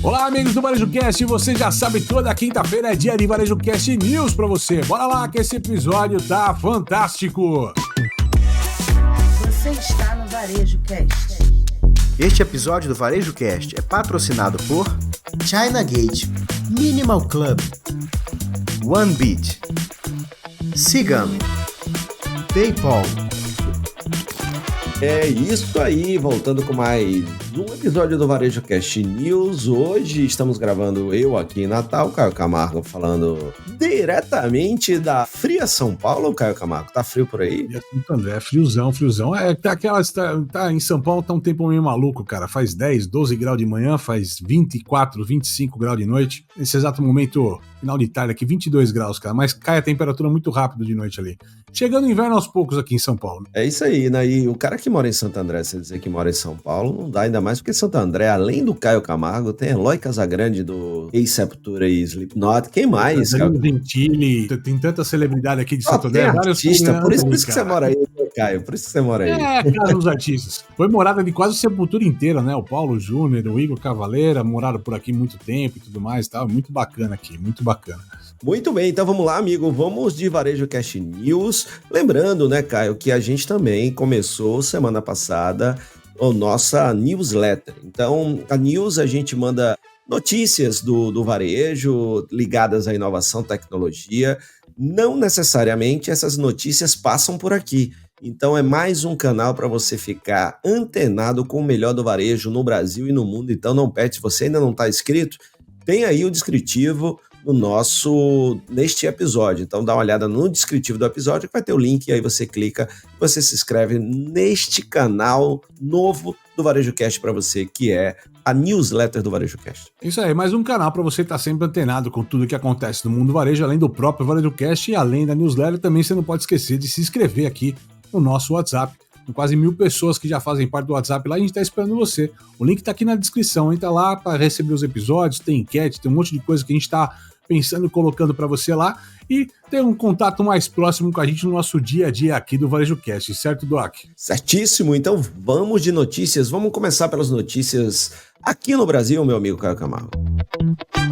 Olá, amigos do Varejo Cast, você já sabe, toda quinta-feira é dia de Varejo Cast News pra você. Bora lá que esse episódio tá fantástico. Você está no Varejo Cast. Este episódio do Varejo Cast é patrocinado por China Gate, Minimal Club, OneBeat, Sigam, PayPal. É isso aí, voltando com mais um episódio do Varejo Cast News. Hoje estamos gravando eu aqui em Natal, Caio Camargo falando diretamente da fria São Paulo. Caio Camargo, tá frio por aí? É friozão. Tá em São Paulo, tá um tempo meio maluco, cara. Faz 10, 12 graus de manhã, faz 24, 25 graus de noite. Nesse exato momento, final de tarde aqui, 22 graus, cara. Mas cai a temperatura muito rápido de noite ali. Chegando o inverno aos poucos aqui em São Paulo. É isso aí, né? E o cara que mora em Santo André, se dizer que mora em São Paulo, não dá, ainda mais porque Santo André, além do Caio Camargo, tem Eloy Casagrande do Ex-Sepultura e Slipknot. Quem mais, Caio Gentili, tem tanta celebridade aqui de Santo André. Tem artista, por isso que cara. você mora aí, Caio, por isso que você mora aí. É, casa dos artistas. Foi morada de quase Sepultura inteira, né? O Paulo Júnior, o Igor Cavaleira, moraram por aqui muito tempo e tudo mais, tá? Muito bacana aqui, muito bacana. Muito bem, então vamos lá, amigo, vamos de Varejo Cast News. Lembrando, né, Caio, que a gente também começou semana passada a nossa newsletter. Então, a news a gente manda notícias do varejo ligadas à inovação, tecnologia. Não necessariamente essas notícias passam por aqui. Então, é mais um canal para você ficar antenado com o melhor do varejo no Brasil e no mundo. Então, não perde, se você ainda não está inscrito, tem aí o descritivo neste episódio. Então dá uma olhada no descritivo do episódio que vai ter o link, e aí você clica, você se inscreve neste canal novo do Varejo Cast para você, que é a newsletter do Varejo Cast. Isso aí, mais um canal para você estar sempre antenado com tudo que acontece no mundo do varejo, além do próprio Varejo Cast e além da newsletter. Também você não pode esquecer de se inscrever aqui no nosso WhatsApp. Com quase 1.000 pessoas que já fazem parte do WhatsApp lá, a gente tá esperando você. O link tá aqui na descrição, entra lá para receber os episódios, tem enquete, tem um monte de coisa que a gente tá pensando e colocando para você lá, e ter um contato mais próximo com a gente no nosso dia a dia aqui do Varejo Cast, certo, Doc? Certíssimo, então vamos de notícias, vamos começar pelas notícias aqui no Brasil, meu amigo Caio Camargo.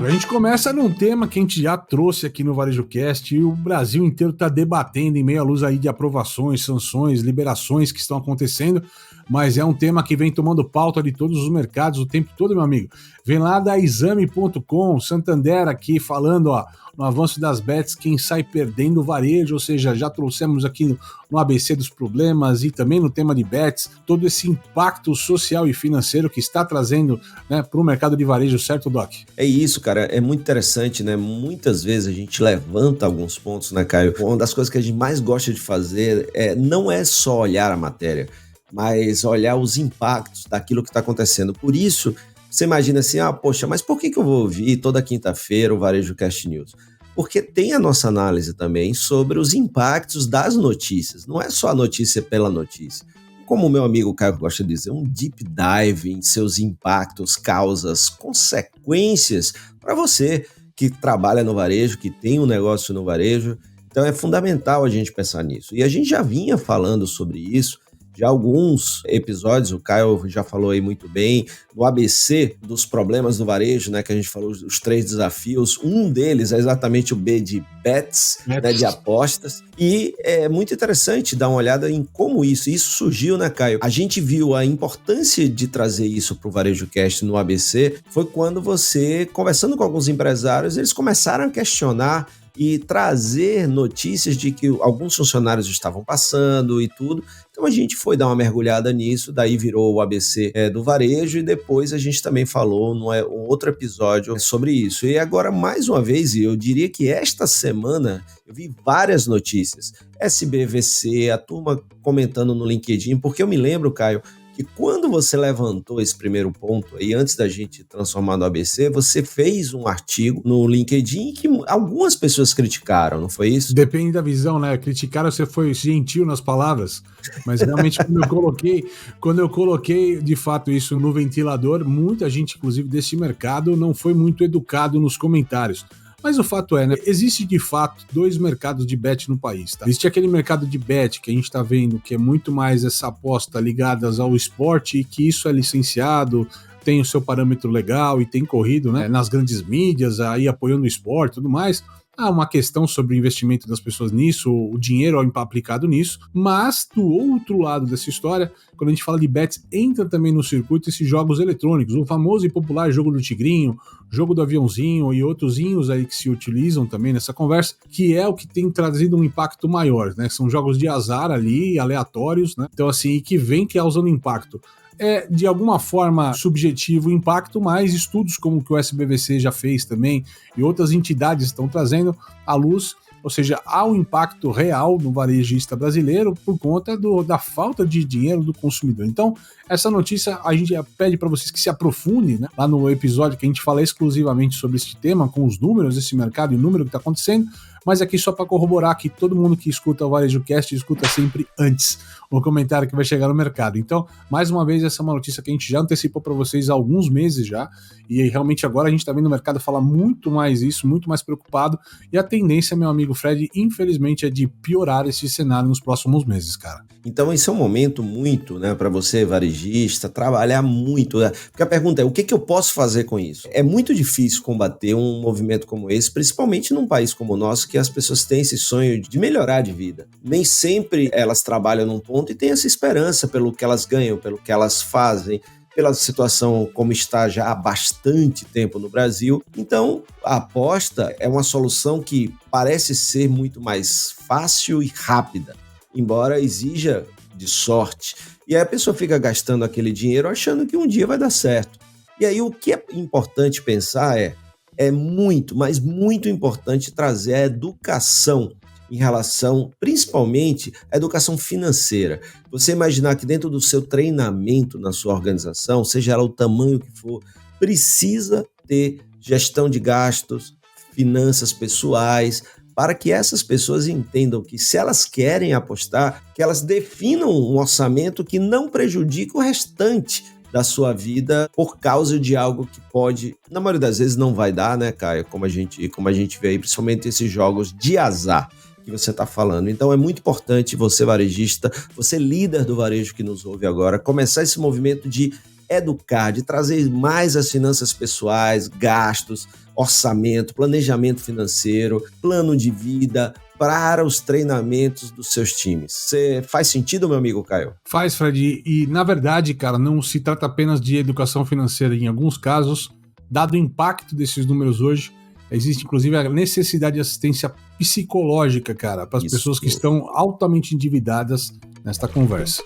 A gente começa num tema que a gente já trouxe aqui no Varejo Cast, e o Brasil inteiro está debatendo em meio à luz aí de aprovações, sanções, liberações que estão acontecendo, mas é um tema que vem tomando pauta de todos os mercados o tempo todo, meu amigo. Vem lá da Exame.com, Santander aqui falando, ó, no avanço das bets, quem sai perdendo o varejo, ou seja, já trouxemos aqui no ABC dos problemas e também no tema de bets, todo esse impacto social e financeiro que está trazendo, né, para o mercado de varejo, certo, Doc? É isso, cara, é muito interessante, né? Muitas vezes a gente levanta alguns pontos, né, Caio? Uma das coisas que a gente mais gosta de fazer não é só olhar a matéria, mas olhar os impactos daquilo que está acontecendo. Por isso, você imagina assim, poxa, mas por que eu vou ouvir toda quinta-feira o Varejo Cast News? Porque tem a nossa análise também sobre os impactos das notícias. Não é só a notícia pela notícia. Como o meu amigo Caio gosta de dizer, um deep dive em seus impactos, causas, consequências para você que trabalha no varejo, que tem um negócio no varejo. Então é fundamental a gente pensar nisso. E a gente já vinha falando sobre isso, já alguns episódios, o Caio já falou aí muito bem, no ABC dos problemas do varejo, né, que a gente falou os 3 desafios, um deles é exatamente o B de bets, né, de apostas, e é muito interessante dar uma olhada em como isso surgiu, né, Caio? A gente viu a importância de trazer isso para o Varejo Cast no ABC, foi quando você, conversando com alguns empresários, eles começaram a questionar e trazer notícias de que alguns funcionários estavam passando e tudo. Então a gente foi dar uma mergulhada nisso, daí virou o ABC do varejo, e depois a gente também falou um outro episódio sobre isso. E agora, mais uma vez, eu diria que esta semana eu vi várias notícias. SBVC, a turma comentando no LinkedIn, porque eu me lembro, Caio, que quando você levantou esse primeiro ponto aí, antes da gente transformar no ABC, você fez um artigo no LinkedIn que algumas pessoas criticaram, não foi isso? Depende da visão, né? Criticaram, você foi gentil nas palavras, mas realmente quando eu coloquei de fato isso no ventilador, muita gente, inclusive desse mercado, não foi muito educado nos comentários. Mas o fato é, né? Existe de fato 2 mercados de bet no país, tá? Existe aquele mercado de bet que a gente tá vendo, que é muito mais essa aposta ligada ao esporte, e que isso é licenciado, tem o seu parâmetro legal e tem corrido, né, nas grandes mídias, aí apoiando o esporte e tudo mais. Há uma questão sobre o investimento das pessoas nisso, o dinheiro aplicado nisso, mas do outro lado dessa história, quando a gente fala de bets, entra também no circuito esses jogos eletrônicos, o famoso e popular jogo do tigrinho, jogo do aviãozinho e outrozinhos aí que se utilizam também nessa conversa, que é o que tem trazido um impacto maior, né? São jogos de azar ali, aleatórios, né? Então assim, que vem causando impacto. É de alguma forma subjetivo o impacto, mas estudos como o que o SBVC já fez também e outras entidades estão trazendo à luz, ou seja, há um impacto real no varejista brasileiro por conta da falta de dinheiro do consumidor. Então, essa notícia a gente pede para vocês que se aprofundem, né, lá no episódio que a gente fala exclusivamente sobre este tema, com os números desse mercado e o número que está acontecendo, mas aqui só para corroborar que todo mundo que escuta o VarejoCast escuta sempre antes o comentário que vai chegar no mercado. Então, mais uma vez, essa é uma notícia que a gente já antecipou para vocês há alguns meses já, e realmente agora a gente está vendo o mercado falar muito mais isso, muito mais preocupado, e a tendência, meu amigo Fred, infelizmente, é de piorar esse cenário nos próximos meses, cara. Então esse é um momento muito, né, para você, varejista, trabalhar muito, né? Porque a pergunta é, o que eu posso fazer com isso? É muito difícil combater um movimento como esse, principalmente num país como o nosso, que as pessoas têm esse sonho de melhorar de vida. Nem sempre elas trabalham num ponto e têm essa esperança pelo que elas ganham, pelo que elas fazem, pela situação como está já há bastante tempo no Brasil. Então, a aposta é uma solução que parece ser muito mais fácil e rápida, embora exija de sorte. E aí a pessoa fica gastando aquele dinheiro achando que um dia vai dar certo. E aí o que é importante pensar é muito, mas muito importante trazer a educação em relação, principalmente, à educação financeira. Você imaginar que dentro do seu treinamento na sua organização, seja ela o tamanho que for, precisa ter gestão de gastos, finanças pessoais, para que essas pessoas entendam que se elas querem apostar, que elas definam um orçamento que não prejudique o restante da sua vida por causa de algo que pode, na maioria das vezes não vai dar, né, Caio? Como a gente vê aí, principalmente esses jogos de azar que você está falando. Então é muito importante você, varejista, você líder do varejo que nos ouve agora, começar esse movimento de educar, de trazer mais as finanças pessoais, gastos, orçamento, planejamento financeiro, plano de vida para os treinamentos dos seus times. Faz sentido, meu amigo Caio? Faz, Fred. E, na verdade, cara, não se trata apenas de educação financeira. Em alguns casos, dado o impacto desses números hoje, existe, inclusive, a necessidade de assistência psicológica, cara, para as pessoas que estão altamente endividadas nesta conversa.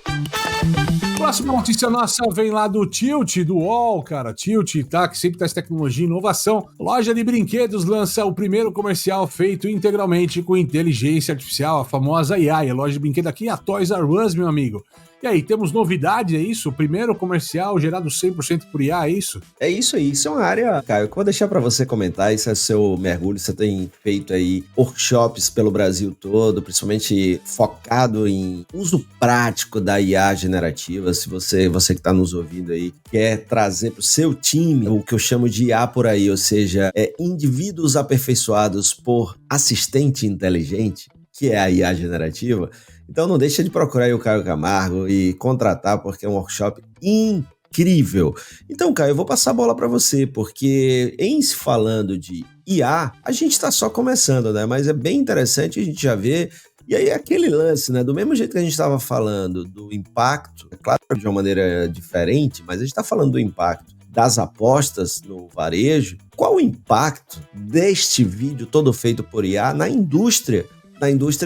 Próxima notícia nossa vem lá do Tilt, do UOL, cara. Tilt, tá? Que sempre traz tecnologia e inovação. Loja de brinquedos lança o primeiro comercial feito integralmente com inteligência artificial, a famosa AI. A loja de brinquedo aqui é a Toys R Us, meu amigo. E aí, temos novidade, é isso? O primeiro comercial gerado 100% por IA, é isso? É isso aí, isso é uma área, Caio, que eu vou deixar para você comentar, isso é seu mergulho, você tem feito aí workshops pelo Brasil todo, principalmente focado em uso prático da IA generativa. Se você que está nos ouvindo aí quer trazer para o seu time o que eu chamo de IA por aí, ou seja, indivíduos aperfeiçoados por assistente inteligente, que é a IA generativa, então não deixa de procurar aí o Caio Camargo e contratar, porque é um workshop incrível. Então, Caio, eu vou passar a bola para você, porque em se falando de IA, a gente está só começando, né? Mas é bem interessante a gente já ver. E aí aquele lance, né? Do mesmo jeito que a gente estava falando do impacto, é claro de uma maneira diferente, mas a gente está falando do impacto das apostas no varejo. Qual o impacto deste vídeo todo feito por IA na indústria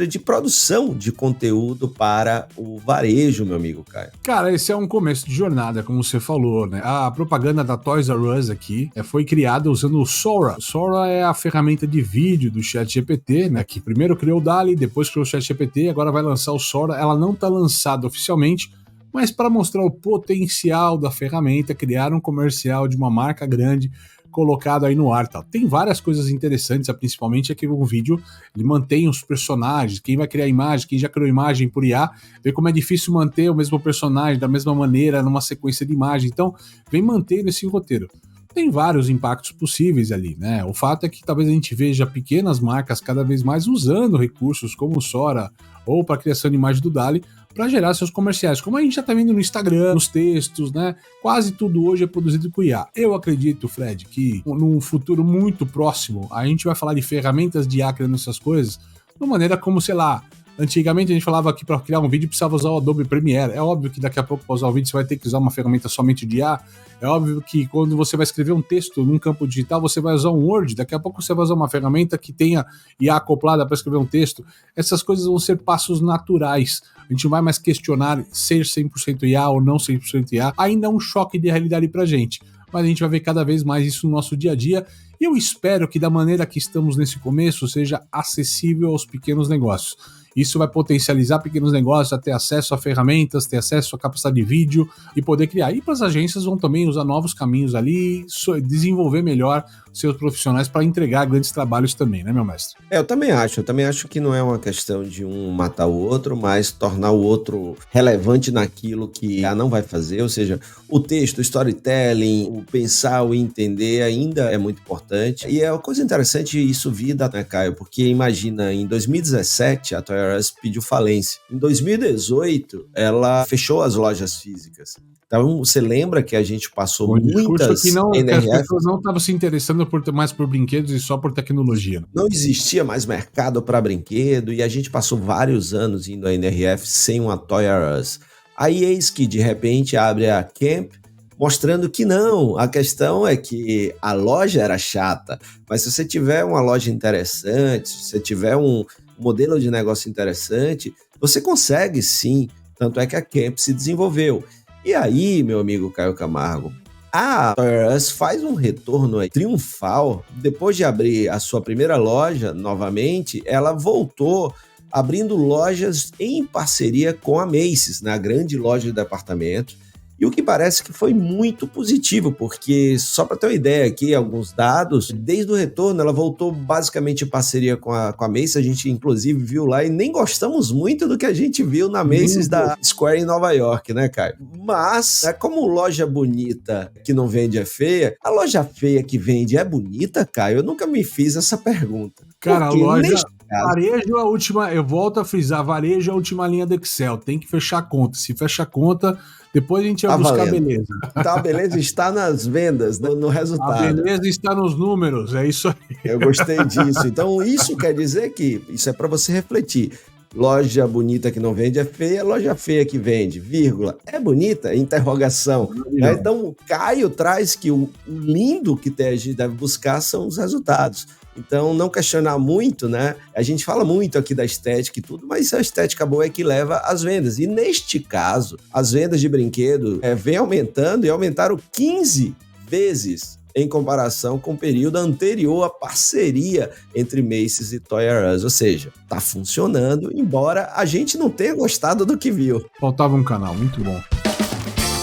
de produção de conteúdo para o varejo, meu amigo Caio? Cara, esse é um começo de jornada, como você falou, né? A propaganda da Toys R Us aqui foi criada usando o Sora. Sora é a ferramenta de vídeo do ChatGPT, né? Que primeiro criou o DALL-E, depois criou o ChatGPT, agora vai lançar o Sora. Ela não está lançada oficialmente, mas para mostrar o potencial da ferramenta, criar um comercial de uma marca grande colocado aí no ar, tá? Tem várias coisas interessantes, principalmente é que o vídeo ele mantém os personagens, quem vai criar imagem, quem já criou imagem por IA, vê como é difícil manter o mesmo personagem da mesma maneira numa sequência de imagem, então vem mantendo esse roteiro. Tem vários impactos possíveis ali, né? O fato é que talvez a gente veja pequenas marcas cada vez mais usando recursos como o Sora ou para a criação de imagem do DALL-E para gerar seus comerciais, como a gente já tá vendo no Instagram, nos textos, né? Quase tudo hoje é produzido com IA. Eu acredito, Fred, que num futuro muito próximo, a gente vai falar de ferramentas de IA criando essas coisas, de uma maneira como, sei lá, antigamente a gente falava que para criar um vídeo precisava usar o Adobe Premiere. É óbvio que daqui a pouco para usar o vídeo você vai ter que usar uma ferramenta somente de IA. É óbvio que quando você vai escrever um texto num campo digital, você vai usar um Word. Daqui a pouco você vai usar uma ferramenta que tenha IA acoplada para escrever um texto. Essas coisas vão ser passos naturais. A gente não vai mais questionar ser 100% IA ou não 100% IA. Ainda é um choque de realidade pra gente. Mas a gente vai ver cada vez mais isso no nosso dia a dia. E eu espero que da maneira que estamos nesse começo seja acessível aos pequenos negócios. Isso vai potencializar pequenos negócios a ter acesso a ferramentas, ter acesso a capacidade de vídeo e poder criar. E para as agências vão também usar novos caminhos ali, desenvolver melhor seus profissionais para entregar grandes trabalhos também, né, meu mestre? Eu também acho que não é uma questão de um matar o outro, mas tornar o outro relevante naquilo que a não vai fazer, ou seja, o texto, o storytelling, o pensar, o entender ainda é muito importante. E é uma coisa interessante isso vir da, né, Caio? Porque imagina, em 2017 a Toys R Us pediu falência. Em 2018 ela fechou as lojas físicas. Então, você lembra que a gente passou muitas que não, NRF? que as pessoas não estavam se interessando mais por brinquedos e só por tecnologia. Não existia mais mercado para brinquedo e a gente passou vários anos indo à NRF sem uma Toys R Us. Aí eis que, de repente, abre a Camp, mostrando que não, a questão é que a loja era chata, mas se você tiver uma loja interessante, se você tiver um modelo de negócio interessante, você consegue sim, tanto é que a Camp se desenvolveu. E aí, meu amigo Caio Camargo, a Toys R Us faz um retorno aí triunfal. Depois de abrir a sua primeira loja novamente, ela voltou abrindo lojas em parceria com a Macy's, na grande loja de departamento. E o que parece que foi muito positivo, porque, só para ter uma ideia aqui, alguns dados, desde o retorno ela voltou basicamente em parceria com a Macy's, a gente inclusive viu lá e nem gostamos muito do que a gente viu na Macy's da Square em Nova York, né, Caio? Mas, como loja bonita que não vende é feia, a loja feia que vende é bonita, Caio? Eu nunca me fiz essa pergunta. Cara, a loja... Varejo é a última, eu volto a frisar, varejo é a última linha do Excel, tem que fechar a conta. Se fecha a conta, depois a gente vai buscar a beleza. Então a beleza está nas vendas, no resultado. A beleza está nos números, é isso aí. Eu gostei disso. Então isso quer dizer que, isso é para você refletir. Loja bonita que não vende é feia, loja feia que vende, vírgula, é bonita? Interrogação. Então o Caio traz que o lindo que a gente deve buscar são os resultados. Então, não questionar muito, né? A gente fala muito aqui da estética e tudo, mas a estética boa é que leva às vendas. E neste caso, as vendas de brinquedo vem aumentando e aumentaram 15 vezes em comparação com o período anterior à parceria entre Macy's e Toys R Us. Ou seja, tá funcionando, embora a gente não tenha gostado do que viu. Faltava um canal, muito bom.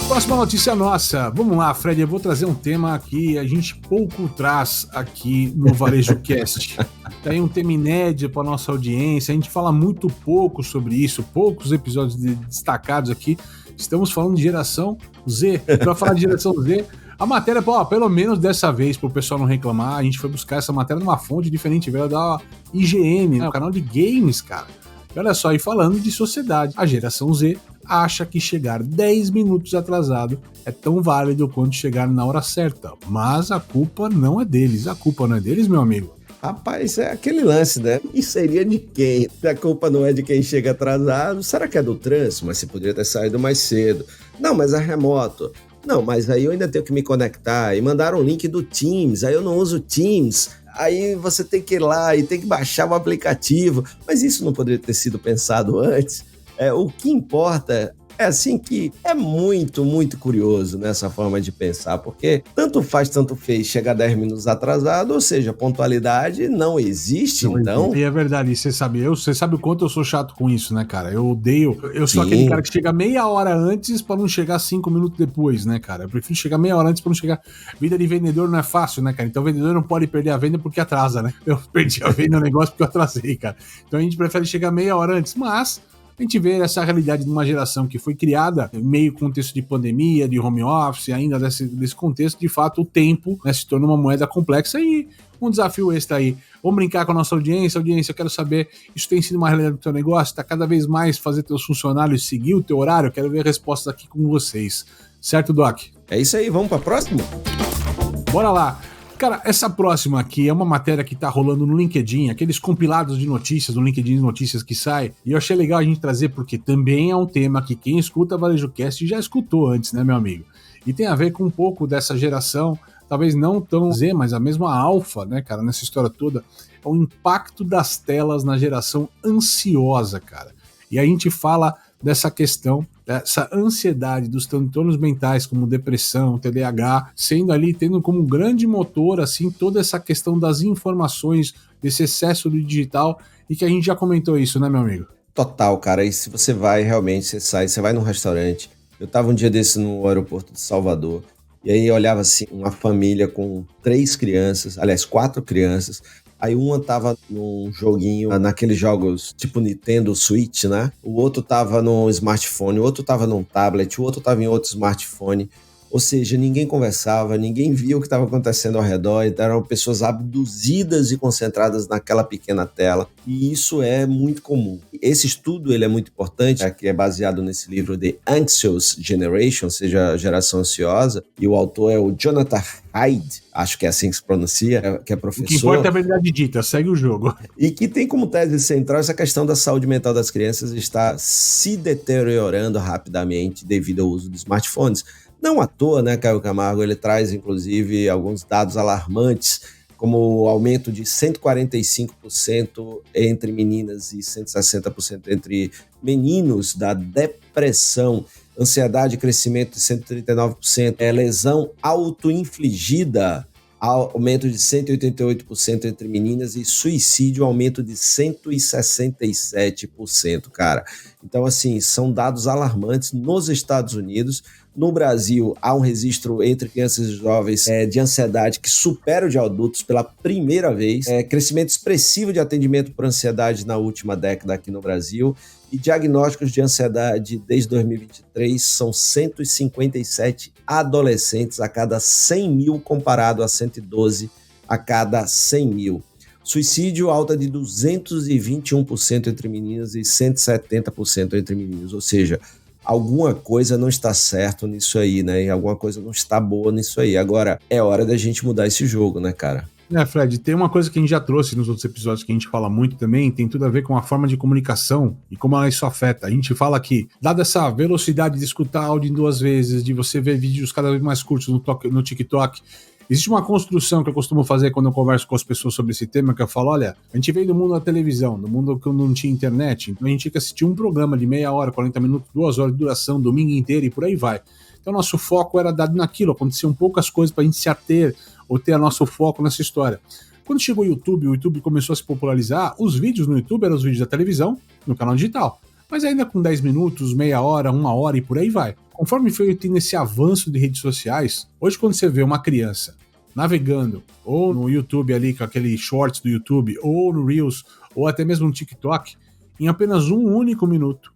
Próxima notícia nossa. Vamos lá, Fred, eu vou trazer um tema que a gente pouco traz aqui no Varejo Cast. Tem um tema inédito para nossa audiência, a gente fala muito pouco sobre isso, poucos episódios destacados aqui. Estamos falando de geração Z. Para falar de geração Z, a matéria, pelo menos dessa vez, para o pessoal não reclamar, a gente foi buscar essa matéria numa fonte diferente, veio da IGN, né, o canal de games, cara. E olha só, e falando de sociedade, a geração Z acha que chegar 10 minutos atrasado é tão válido quanto chegar na hora certa, mas a culpa não é deles. A culpa não é deles, meu amigo? Rapaz, é aquele lance, né? E seria de quem? Se a culpa não é de quem chega atrasado, será que é do trânsito? Mas você poderia ter saído mais cedo. Não, mas é remoto. Não, mas aí eu ainda tenho que me conectar. E mandaram o link do Teams, aí eu não uso Teams. Aí você tem que ir lá e tem que baixar o aplicativo. Mas isso não poderia ter sido pensado antes. O que importa é assim que é muito, muito curioso nessa forma de pensar, porque tanto faz, tanto fez chegar 10 minutos atrasado, ou seja, pontualidade não existe, não, então... E é verdade, você sabe o quanto eu sou chato com isso, né, cara? Eu odeio, eu sou aquele cara que chega meia hora antes pra não chegar 5 minutos depois, né, cara? Eu prefiro chegar meia hora antes pra não chegar... Vida de vendedor não é fácil, né, cara? Então o vendedor não pode perder a venda porque atrasa, né? Eu perdi a venda no negócio porque eu atrasei, cara. Então a gente prefere chegar meia hora antes, mas... a gente vê essa realidade de uma geração que foi criada em meio contexto de pandemia, de home office, ainda desse contexto, de fato, o tempo, né, se torna uma moeda complexa e um desafio extra aí. Vamos brincar com a nossa audiência. Audiência, eu quero saber, isso tem sido uma realidade do teu negócio? Está cada vez mais fazer teus funcionários seguir o teu horário? Eu quero ver respostas aqui com vocês. Certo, Doc? É isso aí, vamos para a próxima? Bora lá. Cara, essa próxima aqui é uma matéria que tá rolando no LinkedIn, aqueles compilados de notícias, no LinkedIn de notícias que sai, e eu achei legal a gente trazer porque também é um tema que quem escuta VarejoCast já escutou antes, né, meu amigo? E tem a ver com um pouco dessa geração, talvez não tão Z, mas a mesma alfa, né, cara, nessa história toda, é o impacto das telas na geração ansiosa, cara. E a gente fala dessa questão, dessa ansiedade dos transtornos mentais como depressão, TDAH, sendo ali, tendo como grande motor, assim, toda essa questão das informações, desse excesso do digital, e que a gente já comentou isso, né, meu amigo? Total, cara, e se você vai realmente, você vai num restaurante, eu tava um dia desse no aeroporto de Salvador, e aí eu olhava assim, uma família com 4 crianças, aí uma tava num joguinho, naqueles jogos tipo Nintendo Switch, né? O outro tava no smartphone, o outro tava num tablet, o outro tava em outro smartphone. Ou seja, ninguém conversava, ninguém via o que estava acontecendo ao redor, então eram pessoas abduzidas e concentradas naquela pequena tela. E isso é muito comum. Esse estudo ele é muito importante, que é baseado nesse livro The Anxious Generation, ou seja, a geração ansiosa, e o autor é o Jonathan Haidt, acho que é assim que se pronuncia, que é professor. O que importa é a verdade dita, segue o jogo. E que tem como tese central essa questão da saúde mental das crianças está se deteriorando rapidamente devido ao uso de smartphones. Não à toa, né, Caio Camargo, ele traz, inclusive, alguns dados alarmantes, como o aumento de 145% entre meninas e 160% entre meninos da depressão, ansiedade e crescimento de 139%, lesão autoinfligida, aumento de 188% entre meninas e suicídio, aumento de 167%, cara. Então, assim, são dados alarmantes nos Estados Unidos. No Brasil, há um registro entre crianças e jovens de ansiedade que supera o de adultos pela primeira vez. Crescimento expressivo de atendimento por ansiedade na última década aqui no Brasil. E diagnósticos de ansiedade desde 2023 são 157 adolescentes a cada 100 mil, comparado a 112 a cada 100 mil. Suicídio, alta de 221% entre meninas e 170% entre meninos, ou seja, alguma coisa não está certo nisso aí, né? E alguma coisa não está boa nisso aí. Agora, é hora da gente mudar esse jogo, né, cara? Fred, tem uma coisa que a gente já trouxe nos outros episódios que a gente fala muito também, tem tudo a ver com a forma de comunicação e como isso afeta. A gente fala que, dada essa velocidade de escutar áudio em 2 vezes, de você ver vídeos cada vez mais curtos no TikTok, existe uma construção que eu costumo fazer quando eu converso com as pessoas sobre esse tema, que eu falo, olha, a gente veio do mundo da televisão, do mundo que não tinha internet, então a gente tinha que assistir um programa de meia hora, 40 minutos, 2 horas de duração, domingo inteiro e por aí vai. Então nosso foco era dado naquilo, aconteciam poucas coisas para a gente se ater ou ter nosso foco nessa história. Quando chegou o YouTube começou a se popularizar, os vídeos no YouTube eram os vídeos da televisão, no canal digital, mas ainda com 10 minutos, meia hora, 1 hora e por aí vai. Conforme foi tendo esse avanço de redes sociais, hoje quando você vê uma criança navegando, ou no YouTube ali, com aquele shorts do YouTube, ou no Reels, ou até mesmo no TikTok, em apenas um único minuto,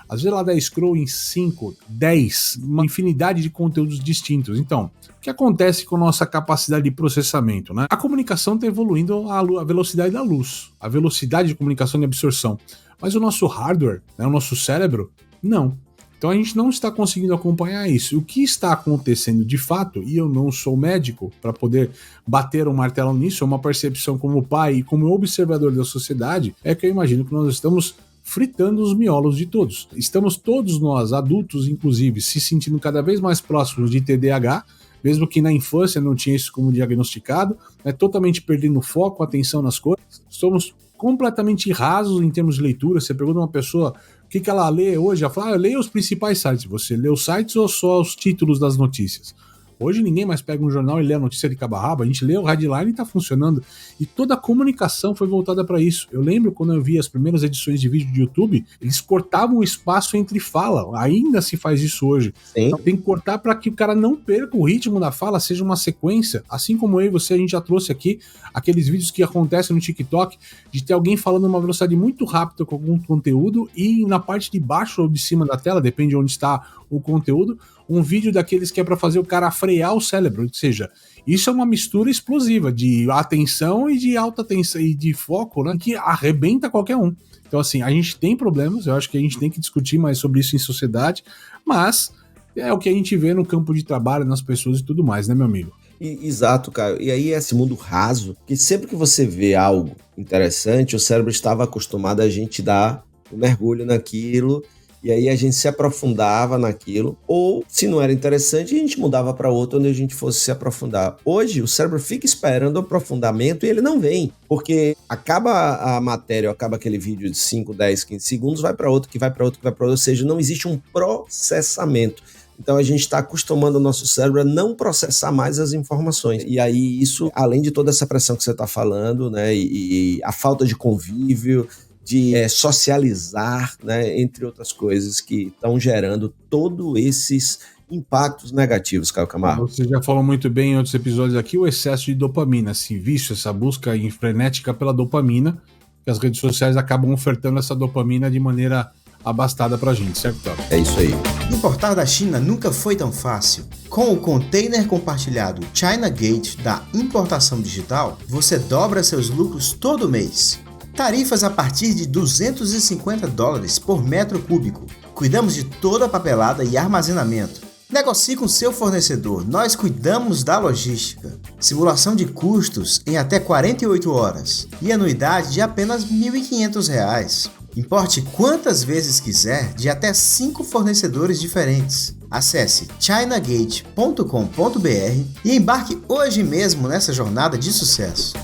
às vezes ela dá scroll em 5, 10, uma infinidade de conteúdos distintos. Então, o que acontece com a nossa capacidade de processamento, né? A comunicação está evoluindo à velocidade da luz, a velocidade de comunicação e absorção. Mas o nosso hardware, né, o nosso cérebro, não. Então a gente não está conseguindo acompanhar isso. O que está acontecendo de fato, e eu não sou médico para poder bater um martelo nisso, é uma percepção como pai e como observador da sociedade, é que eu imagino que nós estamos fritando os miolos de todos. Estamos todos nós, adultos inclusive, se sentindo cada vez mais próximos de TDAH, mesmo que na infância não tinha isso como diagnosticado, né, totalmente perdendo foco, atenção nas coisas. Somos completamente rasos em termos de leitura. Você pergunta uma pessoa o que ela lê hoje, ela fala, eu leio os principais sites. Você lê os sites ou só os títulos das notícias? Hoje ninguém mais pega um jornal e lê a notícia de cabo a rabo, a gente lê o headline e tá funcionando. E toda a comunicação foi voltada para isso. Eu lembro quando eu vi as primeiras edições de vídeo de YouTube, eles cortavam o espaço entre fala. Ainda se faz isso hoje. Sim. Então, tem que cortar para que o cara não perca o ritmo da fala, seja uma sequência. Assim como eu e você, a gente já trouxe aqui aqueles vídeos que acontecem no TikTok, de ter alguém falando numa velocidade muito rápida com algum conteúdo e na parte de baixo ou de cima da tela, depende de onde está o conteúdo, um vídeo daqueles que é para fazer o cara frear o cérebro, ou seja, isso é uma mistura explosiva de atenção e de alta tensão e de foco, né, que arrebenta qualquer um. Então assim, a gente tem problemas, eu acho que a gente tem que discutir mais sobre isso em sociedade, mas é o que a gente vê no campo de trabalho, nas pessoas e tudo mais, né, meu amigo? Exato, Caio. E aí esse mundo raso, que sempre que você vê algo interessante, o cérebro estava acostumado a gente dar um mergulho naquilo, e aí a gente se aprofundava naquilo, ou se não era interessante, a gente mudava para outro onde a gente fosse se aprofundar. Hoje o cérebro fica esperando o aprofundamento e ele não vem, porque acaba a matéria, acaba aquele vídeo de 5, 10, 15 segundos, vai para outro, que vai para outro, que vai para outro, ou seja, não existe um processamento. Então a gente está acostumando o nosso cérebro a não processar mais as informações. E aí isso, além de toda essa pressão que você está falando, né, e a falta de convívio, de socializar, né, entre outras coisas que estão gerando todos esses impactos negativos, Caio Camargo. Você já falou muito bem em outros episódios aqui, o excesso de dopamina, esse vício, essa busca frenética pela dopamina, que as redes sociais acabam ofertando essa dopamina de maneira abastada pra gente, certo, Théo? É isso aí. Importar da China nunca foi tão fácil. Com o container compartilhado China Gate da importação digital, você dobra seus lucros todo mês. Tarifas a partir de $250 por metro cúbico. Cuidamos de toda a papelada e armazenamento. Negocie com seu fornecedor, nós cuidamos da logística. Simulação de custos em até 48 horas e anuidade de apenas R$ 1.500. Importe quantas vezes quiser de até 5 fornecedores diferentes. Acesse chinagate.com.br e embarque hoje mesmo nessa jornada de sucesso.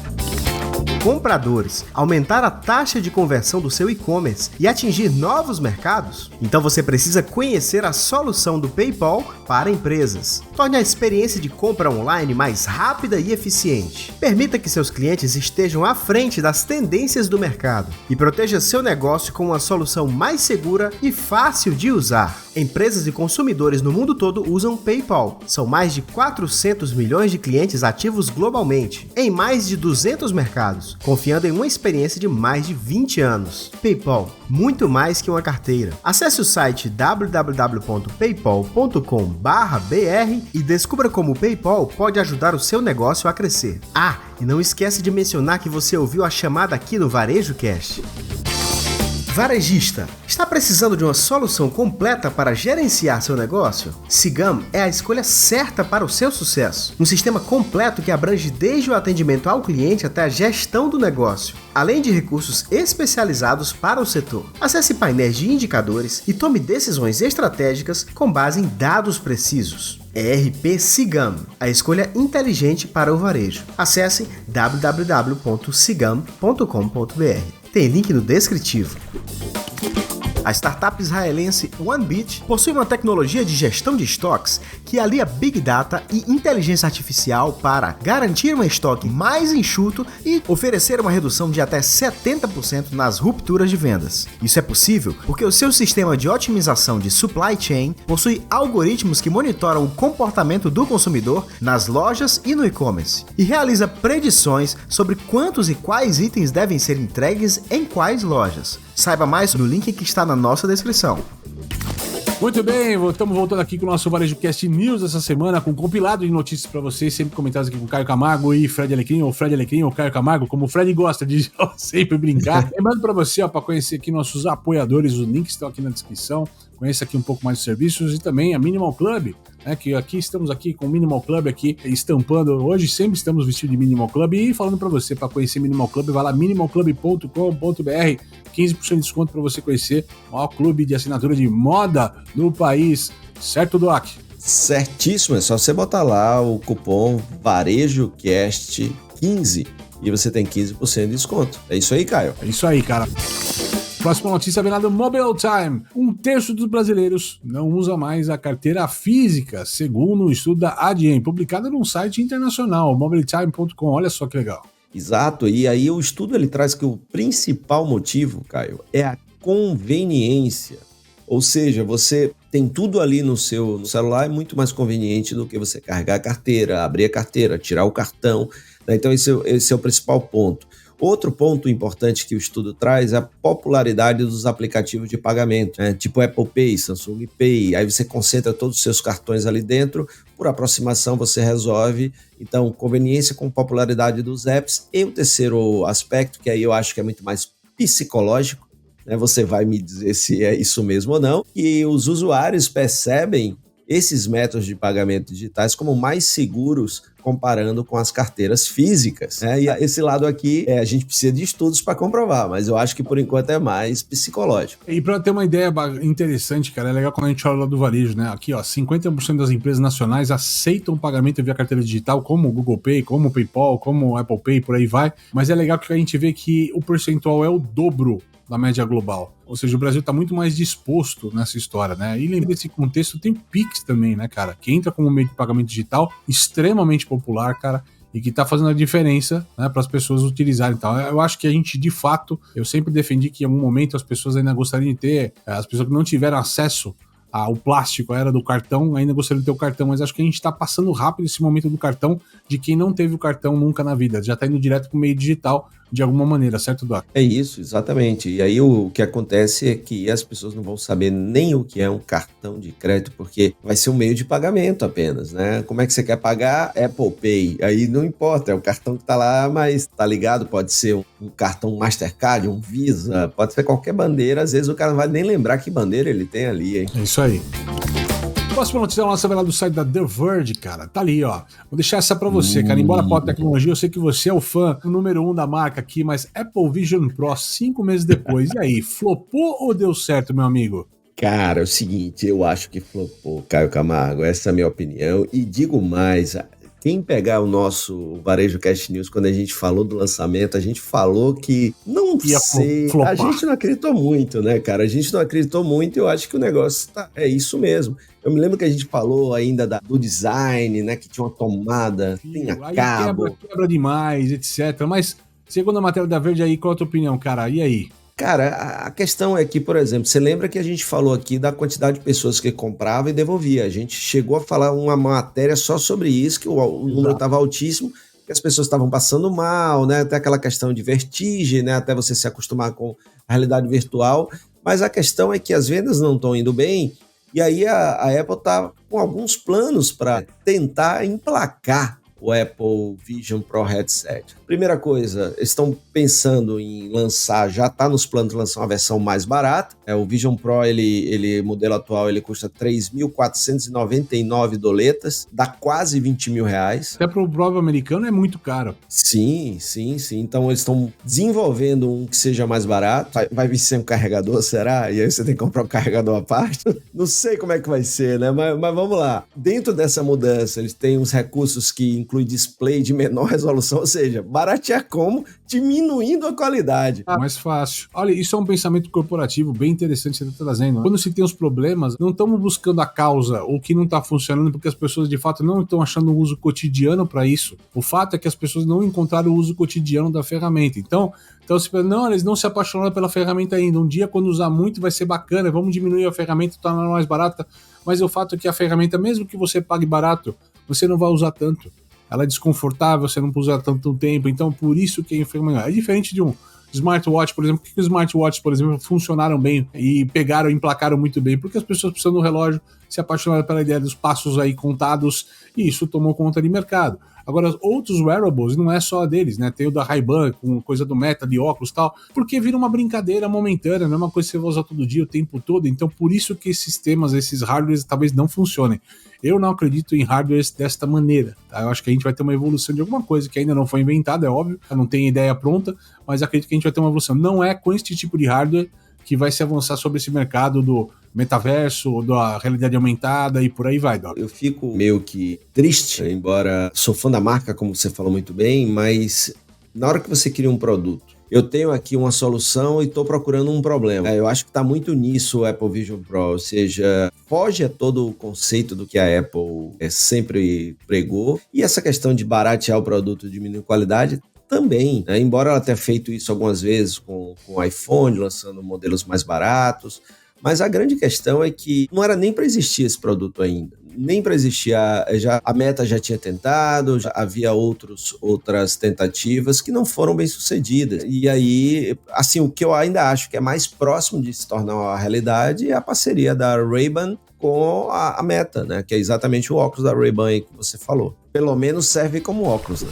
Compradores, aumentar a taxa de conversão do seu e-commerce e atingir novos mercados? Então você precisa conhecer a solução do PayPal para empresas. Torne a experiência de compra online mais rápida e eficiente. Permita que seus clientes estejam à frente das tendências do mercado e proteja seu negócio com uma solução mais segura e fácil de usar. Empresas e consumidores no mundo todo usam PayPal. São mais de 400 milhões de clientes ativos globalmente, em mais de 200 mercados, confiando em uma experiência de mais de 20 anos. PayPal, muito mais que uma carteira. Acesse o site www.paypal.com/br e descubra como o PayPal pode ajudar o seu negócio a crescer. Ah, e não esquece de mencionar que você ouviu a chamada aqui no Varejo Cast. Varejista, está precisando de uma solução completa para gerenciar seu negócio? Cigam é a escolha certa para o seu sucesso. Um sistema completo que abrange desde o atendimento ao cliente até a gestão do negócio, além de recursos especializados para o setor. Acesse painéis de indicadores e tome decisões estratégicas com base em dados precisos. ERP Cigam, a escolha inteligente para o varejo. Acesse www.cigam.com.br. Tem link no descritivo. A startup israelense OneBit possui uma tecnologia de gestão de estoques que alia Big Data e inteligência artificial para garantir um estoque mais enxuto e oferecer uma redução de até 70% nas rupturas de vendas. Isso é possível porque o seu sistema de otimização de supply chain possui algoritmos que monitoram o comportamento do consumidor nas lojas e no e-commerce e realiza predições sobre quantos e quais itens devem ser entregues em quais lojas. Saiba mais no link que está na nossa descrição. Muito bem, estamos voltando aqui com o nosso Varejo Cast News essa semana, com um compilado de notícias para vocês, sempre comentados aqui com o Caio Camargo e Fred Alecrim, ou Fred Alecrim ou Caio Camargo, como o Fred gosta de sempre brincar. Lembrando para você, para conhecer aqui nossos apoiadores, os links estão aqui na descrição, conheça aqui um pouco mais dos serviços e também a Minimal Club, né, que aqui estamos aqui com o Minimal Club aqui estampando, hoje sempre estamos vestidos de Minimal Club e falando para você, para conhecer Minimal Club, vai lá minimalclub.com.br, 15% de desconto para você conhecer o maior clube de assinatura de moda no país, certo, Doc? Certíssimo, é só você botar lá o cupom VarejoCast15 e você tem 15% de desconto. É isso aí, Caio? É isso aí, cara. Próxima notícia vem lá do Mobile Time. 1/3 dos brasileiros não usa mais a carteira física, segundo um estudo da Adyen, publicado num site internacional, mobiletime.com. Olha só que legal. Exato, e aí o estudo ele traz que o principal motivo, Caio, é a conveniência. Ou seja, você tem tudo ali no seu celular, é muito mais conveniente do que você carregar a carteira, abrir a carteira, tirar o cartão, né? Então esse é o principal ponto. Outro ponto importante que o estudo traz é a popularidade dos aplicativos de pagamento, né? Tipo Apple Pay, Samsung Pay, aí você concentra todos os seus cartões ali dentro, por aproximação você resolve. Então, conveniência com popularidade dos apps. E o terceiro aspecto, que aí eu acho que é muito mais psicológico, né? Você vai me dizer se é isso mesmo ou não, que os usuários percebem esses métodos de pagamento digitais como mais seguros comparando com as carteiras físicas, né? E esse lado aqui, a gente precisa de estudos para comprovar, mas eu acho que por enquanto é mais psicológico. E para ter uma ideia interessante, cara, é legal quando a gente olha lá do varejo, né? Aqui, ó, 50% das empresas nacionais aceitam pagamento via carteira digital, como o Google Pay, como o PayPal, como o Apple Pay, por aí vai. Mas é legal que a gente vê que o percentual é o dobro da média global. Ou seja, o Brasil está muito mais disposto nessa história, né? E lembrando desse contexto, tem o Pix também, né, cara? Que entra como meio de pagamento digital, extremamente popular, cara, e que está fazendo a diferença, né, para as pessoas utilizarem. Então, eu acho que a gente, de fato, eu sempre defendi que em algum momento as pessoas ainda gostariam de ter, as pessoas que não tiveram acesso ao plástico, a era do cartão, ainda gostariam de ter o cartão, mas acho que a gente está passando rápido esse momento do cartão de quem não teve o cartão nunca na vida, já está indo direto para o meio digital de alguma maneira, certo, Doc? É isso, exatamente. E aí o que acontece é que as pessoas não vão saber nem o que é um cartão de crédito, porque vai ser um meio de pagamento apenas, né? Como é que você quer pagar? Apple Pay. Aí não importa, é o cartão que tá lá, mas tá ligado, pode ser um cartão Mastercard, um Visa, pode ser qualquer bandeira, às vezes o cara não vai nem lembrar que bandeira ele tem ali, hein? É isso aí. Próxima notícia nossa vai lá do site da The Verge, cara. Tá ali, ó. Vou deixar essa pra você, cara. Embora a tecnologia, eu sei que você é o fã número 1 da marca aqui, mas Apple Vision Pro, 5 meses depois. E aí, flopou ou deu certo, meu amigo? Cara, é o seguinte, eu acho que flopou, Caio Camargo. Essa é a minha opinião. E digo mais, quem pegar o nosso Varejo Cast News, quando a gente falou do lançamento, a gente falou que não ia sei, flopar. A gente não acreditou muito, né, cara? A gente não acreditou muito e eu acho que o negócio é isso mesmo. Eu me lembro que a gente falou ainda do design, né, que tinha uma tomada, tinha cabo. Quebra demais, etc. Mas, segundo a matéria da Verge aí, qual a tua opinião, cara? E aí? Cara, a questão é que, por exemplo, você lembra que a gente falou aqui da quantidade de pessoas que comprava e devolvia. A gente chegou a falar uma matéria só sobre isso, que o número estava altíssimo, que as pessoas estavam passando mal, né? Até aquela questão de vertigem, né? Até você se acostumar com a realidade virtual. Mas a questão é que as vendas não estão indo bem, e aí a Apple está com alguns planos para tentar emplacar o Apple Vision Pro Headset. Primeira coisa, estão pensando em lançar, já está nos planos de lançar uma versão mais barata. O Vision Pro, ele modelo atual, ele custa 3.499 doletas, dá quase 20 mil reais. Até para o próprio americano é muito caro. Sim. Então eles estão desenvolvendo um que seja mais barato. Vai vir sem um carregador, será? E aí você tem que comprar um carregador à parte? Não sei como é que vai ser, né? Mas vamos lá. Dentro dessa mudança, eles têm uns recursos que inclui display de menor resolução, ou seja, baratear como? Diminuindo a qualidade. Mais fácil. Olha, isso é um pensamento corporativo bem interessante que você está trazendo. Quando se tem os problemas, não estamos buscando a causa ou o que não está funcionando, porque as pessoas de fato não estão achando um uso cotidiano para isso. O fato é que as pessoas não encontraram o uso cotidiano da ferramenta. Então eles não se apaixonaram pela ferramenta ainda. Um dia, quando usar muito, vai ser bacana, vamos diminuir a ferramenta, tornar ela mais barata. Mas o fato é que a ferramenta, mesmo que você pague barato, você não vai usar tanto. Ela é desconfortável, você não pode usar tanto tempo, então por isso que a enfermagem é diferente de um smartwatch, por exemplo. Por que os smartwatches, por exemplo, funcionaram bem e emplacaram muito bem? Porque as pessoas precisam do relógio, se apaixonaram pela ideia dos passos aí contados, e isso tomou conta de mercado. Agora, outros wearables, não é só deles, né? Tem o da Ray-Ban, com coisa do Meta, de óculos e tal, porque vira uma brincadeira momentânea, não é uma coisa que você vai usar todo dia, o tempo todo. Então, por isso que esses sistemas, esses hardwares, talvez não funcionem. Eu não acredito em hardwares desta maneira, tá? Eu acho que a gente vai ter uma evolução de alguma coisa que ainda não foi inventada, é óbvio, não tem ideia pronta, mas acredito que a gente vai ter uma evolução. Não é com este tipo de hardware que vai se avançar sobre esse mercado do metaverso, da realidade aumentada e por aí vai, Doc. Eu fico meio que triste, embora sou fã da marca, como você falou muito bem, mas Na hora que você cria um produto, eu tenho aqui uma solução e estou procurando um problema. Eu acho que está muito nisso o Apple Vision Pro, ou seja, foge a todo o conceito do que a Apple sempre pregou. E essa questão de baratear o produto, diminuir a qualidade, também, né? Embora ela tenha feito isso algumas vezes com o iPhone, lançando modelos mais baratos, mas a grande questão é que não era nem para existir esse produto ainda. Nem para existir, a Meta já tinha tentado, já havia outras tentativas que não foram bem sucedidas. E aí, assim, o que eu ainda acho que é mais próximo de se tornar uma realidade é a parceria da Ray-Ban com a Meta, né? Que é exatamente o óculos da Ray-Ban aí que você falou. Pelo menos serve como óculos, né?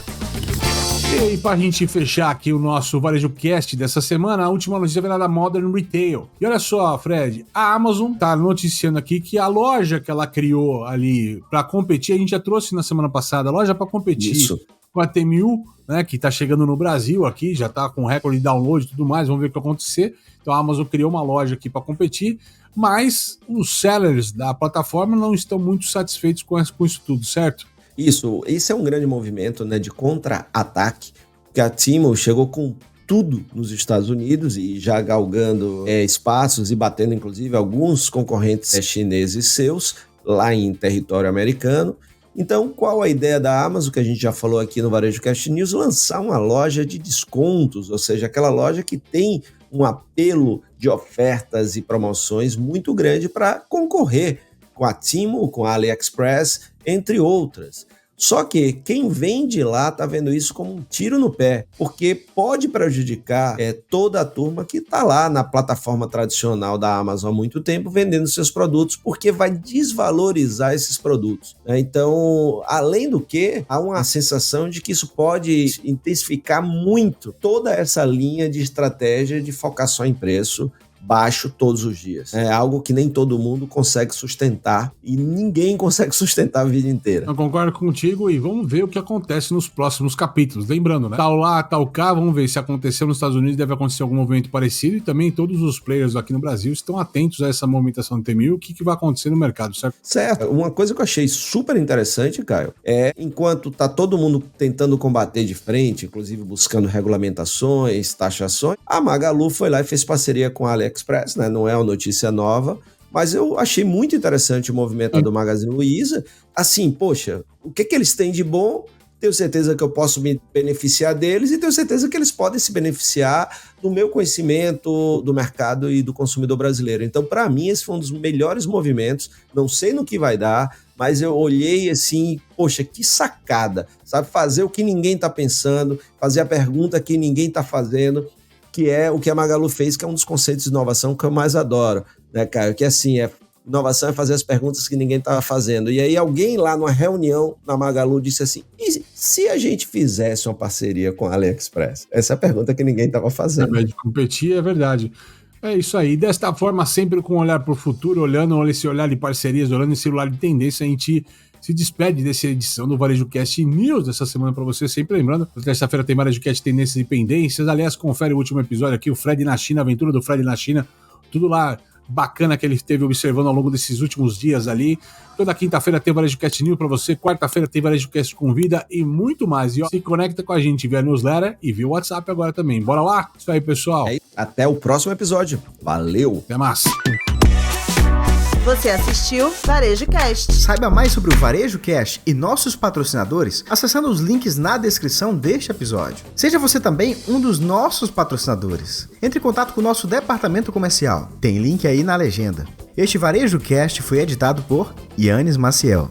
E aí, pra gente fechar aqui o nosso Varejo Cast dessa semana, a última notícia vem lá da Modern Retail. E olha só, Fred, a Amazon tá noticiando aqui que a loja que ela criou ali pra competir, a gente já trouxe na semana passada, a loja pra competir com a Temu, né, que tá chegando no Brasil aqui, já tá com recorde de download e tudo mais, vamos ver o que vai acontecer. Então a Amazon criou uma loja aqui pra competir, mas os sellers da plataforma não estão muito satisfeitos com isso tudo, certo? Esse é um grande movimento, né, de contra-ataque, que a Temu chegou com tudo nos Estados Unidos e já galgando espaços e batendo, inclusive, alguns concorrentes chineses seus lá em território americano. Então, qual a ideia da Amazon, que a gente já falou aqui no Varejo Cast News? Lançar uma loja de descontos, ou seja, aquela loja que tem um apelo de ofertas e promoções muito grande para concorrer com a Temu, com a AliExpress, entre outras. Só que quem vende lá está vendo isso como um tiro no pé, porque pode prejudicar toda a turma que está lá na plataforma tradicional da Amazon há muito tempo vendendo seus produtos, porque vai desvalorizar esses produtos. Então, além do que, há uma sensação de que isso pode intensificar muito toda essa linha de estratégia de focar só em preço baixo todos os dias. É algo que nem todo mundo consegue sustentar e ninguém consegue sustentar a vida inteira. Eu concordo contigo e vamos ver o que acontece nos próximos capítulos. Lembrando, né? Tal lá, tal cá, vamos ver se aconteceu nos Estados Unidos, deve acontecer algum movimento parecido e também todos os players aqui no Brasil estão atentos a essa movimentação do Temu, o que vai acontecer no mercado, certo? Certo. Uma coisa que eu achei super interessante, Caio, enquanto tá todo mundo tentando combater de frente, inclusive buscando regulamentações, taxações, a Magalu foi lá e fez parceria com a AliExpress, né? Não é uma notícia nova, mas eu achei muito interessante o movimento do Magazine Luiza. Assim, poxa, o que eles têm de bom? Tenho certeza que eu posso me beneficiar deles e tenho certeza que eles podem se beneficiar do meu conhecimento do mercado e do consumidor brasileiro. Então, para mim, esse foi um dos melhores movimentos. Não sei no que vai dar, mas eu olhei assim, poxa, que sacada, sabe? Fazer o que ninguém está pensando, fazer a pergunta que ninguém está fazendo, que é o que a Magalu fez, que é um dos conceitos de inovação que eu mais adoro, né, Caio? Que assim, inovação é fazer as perguntas que ninguém estava fazendo. E aí alguém lá numa reunião na Magalu disse assim, e se a gente fizesse uma parceria com a AliExpress? Essa é a pergunta que ninguém estava fazendo. De competir, é verdade. É isso aí. Desta forma, sempre com um olhar para o futuro, olhando esse olhar de parcerias, olhando esse olhar de tendência, a gente se despede dessa edição do Varejo Cast News dessa semana para você, sempre lembrando, na terça-feira tem Varejo Cast Tendências e Pendências, aliás, confere o último episódio aqui, o Fred na China, a aventura do Fred na China, tudo lá bacana que ele esteve observando ao longo desses últimos dias ali. Toda quinta-feira tem Varejo Cast News para você, quarta-feira tem Varejo Cast Convida e muito mais. E ó, se conecta com a gente via newsletter e via WhatsApp agora também. Bora lá? Isso aí, pessoal. Até o próximo episódio. Valeu! Até mais! Você assistiu Varejo Cast. Saiba mais sobre o Varejo Cast e nossos patrocinadores acessando os links na descrição deste episódio. Seja você também um dos nossos patrocinadores. Entre em contato com o nosso departamento comercial. Tem link aí na legenda. Este Varejo Cast foi editado por Yannis Maciel.